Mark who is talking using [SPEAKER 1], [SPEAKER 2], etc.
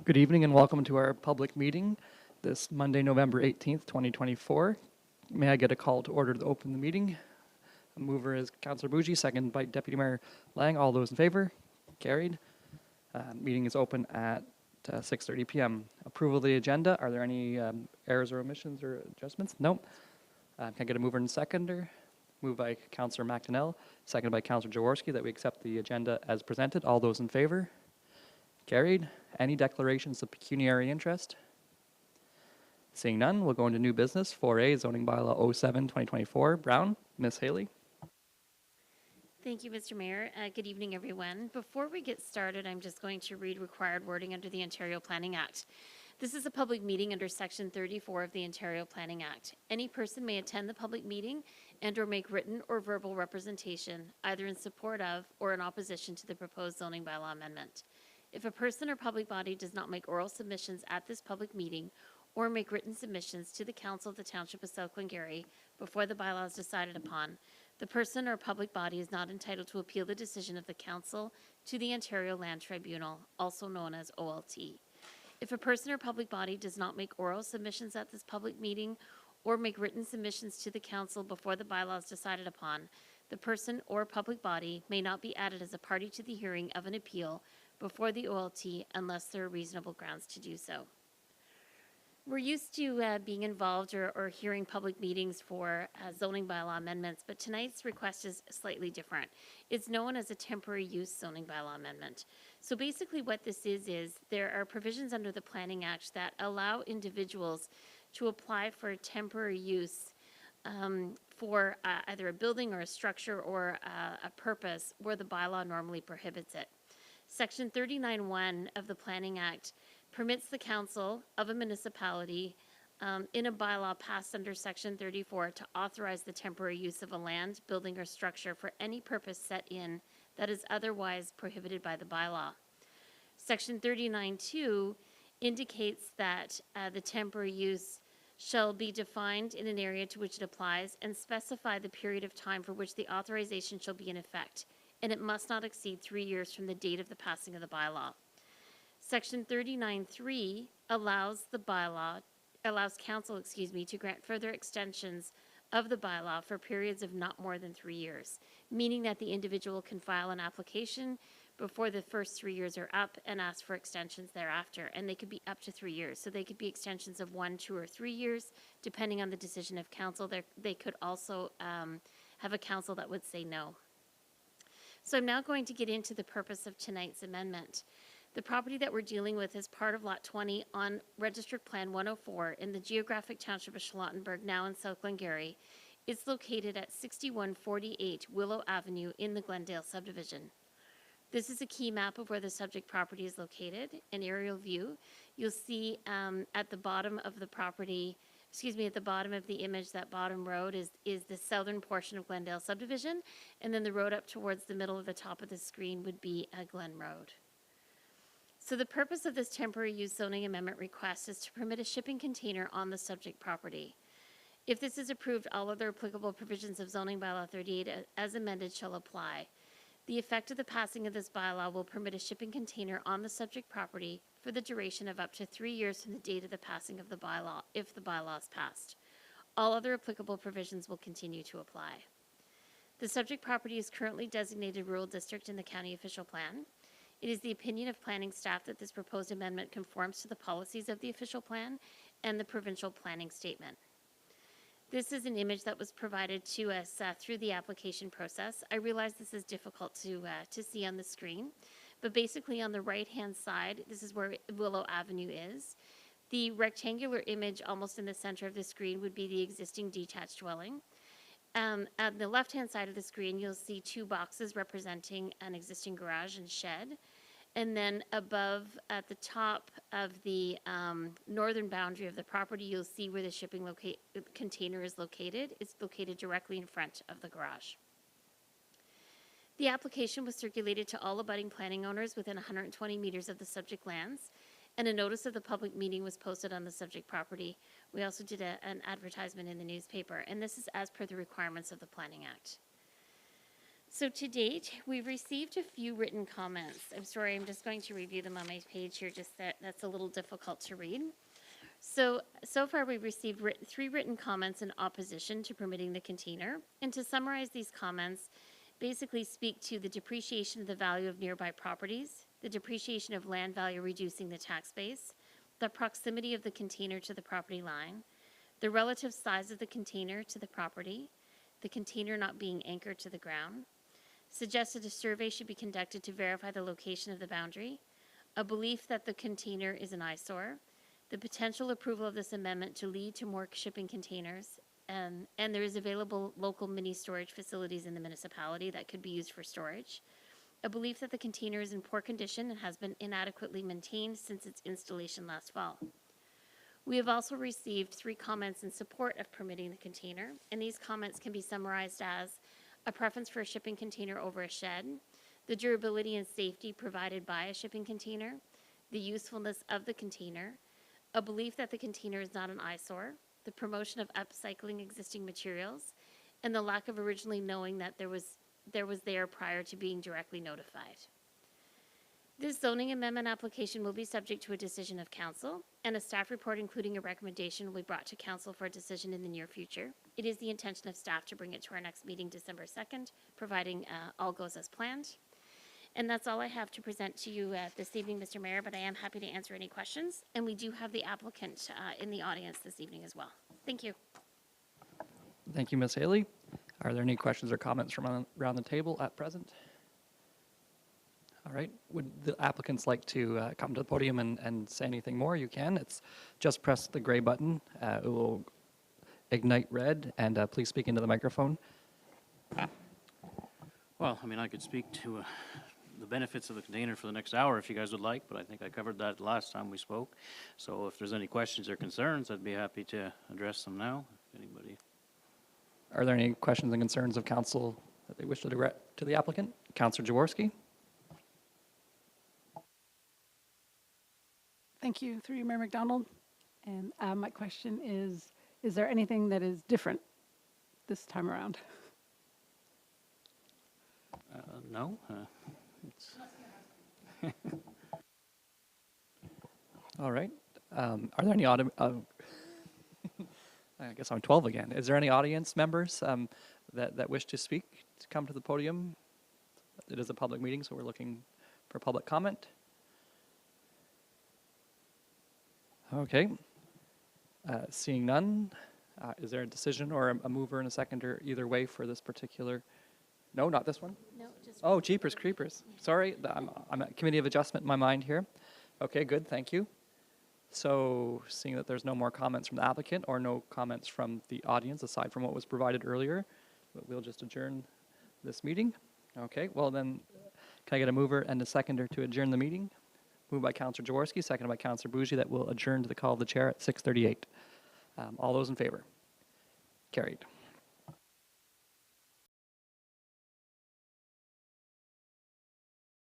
[SPEAKER 1] Good evening and welcome to our public meeting this Monday, November 18th, 2024. May I get a call to order to open the meeting? The mover is Councillor Bougie, second by Deputy Mayor Lang. All those in favor? Carried. Meeting is open at 6:30 p.m. Approval of the agenda. Are there any errors or omissions or adjustments? Nope. Can I get a mover and seconder? Moved by Councillor McDonnell, seconded by Councillor Jaworski, that we accept the agenda as presented. All those in favor? Carried. Any declarations of pecuniary interest? Seeing none, we'll go into new business. 4A, zoning bylaw 07-2024. Brown, Ms. Haley.
[SPEAKER 2] Thank you, Mr. Mayor. Good evening, everyone. Before we get started, I'm just going to read required wording under the Ontario Planning Act. This is a public meeting under Section 34 of the Ontario Planning Act. Any person may attend the public meeting and/or make written or verbal representation, either in support of or in opposition to the proposed zoning bylaw amendment. If a person or public body does not make oral submissions at this public meeting or make written submissions to the Council of the Township of South Glengarry before the bylaw is decided upon, the person or public body is not entitled to appeal the decision of the Council to the Ontario Land Tribunal, also known as OLT. If a person or public body does not make oral submissions at this public meeting or make written submissions to the Council before the bylaw is decided upon, the person or public body may not be added as a party to the hearing of an appeal before the OLT unless there are reasonable grounds to do so. We're used to being involved or hearing public meetings for zoning bylaw amendments, but tonight's request is slightly different. It's known as a temporary use zoning bylaw amendment. So basically what this is there are provisions under the Planning Act that allow individuals to apply for temporary use for either a building or a structure or a purpose where the bylaw normally prohibits it. Section 39(1) of the Planning Act permits the council of a municipality in a bylaw passed under Section 34 to authorize the temporary use of a land, building, or structure for any purpose set in that is otherwise prohibited by the bylaw. Section 39(2) indicates that the temporary use shall be defined in an area to which it applies and specify the period of time for which the authorization shall be in effect, and it must not exceed 3 years from the date of the passing of the bylaw. Section 39(3) allows council, to grant further extensions of the bylaw for periods of not more than 3 years, meaning that the individual can file an application before the first 3 years are up and ask for extensions thereafter, and they could be up to 3 years. So they could be extensions of 1, 2, or 3 years, depending on the decision of council. They could also have a council that would say no. So I'm now going to get into the purpose of tonight's amendment. The property that we're dealing with is part of Lot 20 on Registered Plan 104 in the geographic township of Charlottenburg, now in South Glengarry. It's located at 6148 Willow Avenue in the Glendale subdivision. This is a key map of where the subject property is located, an aerial view. You'll see at the bottom of the property, at the bottom of the image, that bottom road is the southern portion of Glendale subdivision, and then the road up towards the middle of the top of the screen would be Glen Road. So the purpose of this temporary use zoning amendment request is to permit a shipping container on the subject property. If this is approved, all other applicable provisions of zoning bylaw 38 as amended shall apply. The effect of the passing of this bylaw will permit a shipping container on the subject property for the duration of up to 3 years from the date of the passing of the bylaw, if the bylaw is passed. All other applicable provisions will continue to apply. The subject property is currently designated rural district in the county official plan. It is the opinion of planning staff that this proposed amendment conforms to the policies of the official plan and the provincial planning statement. This is an image that was provided to us through the application process. I realize this is difficult to see on the screen, but basically on the right-hand side, this is where Willow Avenue is. The rectangular image almost in the center of the screen would be the existing detached dwelling. At the left-hand side of the screen, you'll see 2 boxes representing an existing garage and shed. And then above, at the top of the northern boundary of the property, you'll see where the shipping container is located. It's located directly in front of the garage. The application was circulated to all abutting planning owners within 120 meters of the subject lands, and a notice of the public meeting was posted on the subject property. We also did an advertisement in the newspaper, and this is as per the requirements of the Planning Act. So to date, we've received a few written comments. I'm sorry, I'm just going to review them on my page here, just that's a little difficult to read. So far we've received 3 written comments in opposition to permitting the container. And to summarize these comments, basically speak to the depreciation of the value of nearby properties, the depreciation of land value reducing the tax base, the proximity of the container to the property line, the relative size of the container to the property, the container not being anchored to the ground, suggested a survey should be conducted to verify the location of the boundary, a belief that the container is an eyesore, the potential approval of this amendment to lead to more shipping containers, and there is available local mini storage facilities in the municipality that could be used for storage, a belief that the container is in poor condition and has been inadequately maintained since its installation last fall. We have also received 3 comments in support of permitting the container, and these comments can be summarized as a preference for a shipping container over a shed, the durability and safety provided by a shipping container, the usefulness of the container, a belief that the container is not an eyesore, the promotion of upcycling existing materials, and the lack of originally knowing that there was there prior to being directly notified. This zoning amendment application will be subject to a decision of council, and a staff report including a recommendation will be brought to council for a decision in the near future. It is the intention of staff to bring it to our next meeting December 2nd, providing all goes as planned. And that's all I have to present to you this evening, Mr. Mayor, but I am happy to answer any questions. And we do have the applicant in the audience this evening as well. Thank you.
[SPEAKER 1] Thank you, Ms. Haley. Are there any questions or comments from around the table at present? All right. Would the applicants like to come to the podium and say anything more? You can. It's just press the gray button. It will ignite red, and please speak into the microphone.
[SPEAKER 3] Well, I mean, I could speak to the benefits of the container for the next hour if you guys would like, but I think I covered that last time we spoke. So if there's any questions or concerns, I'd be happy to address them now, if anybody.
[SPEAKER 1] Are there any questions and concerns of council that they wish to direct to the applicant? Councillor Jaworski.
[SPEAKER 4] Thank you, through you, Mayor McDonald. And my question is there anything that is different this time around?
[SPEAKER 3] No?
[SPEAKER 1] All right. Are there any I guess I'm 12 again. Is there any audience members that wish to speak, to come to the podium? It is a public meeting, so we're looking for public comment. Okay. Seeing none, is there a decision or a mover and a seconder either way for this particular? No, not this one?
[SPEAKER 2] No, just.
[SPEAKER 1] Oh, jeepers creepers. Sorry, I'm at committee of adjustment in my mind here. Okay, good, thank you. So seeing that there's no more comments from the applicant or no comments from the audience aside from what was provided earlier, we'll just adjourn this meeting. Okay, well then, can I get a mover and a seconder to adjourn the meeting? Moved by Councillor Jaworski, seconded by Councillor Bougie, that will adjourn to the call of the chair at 6:38. All those in favor? Carried.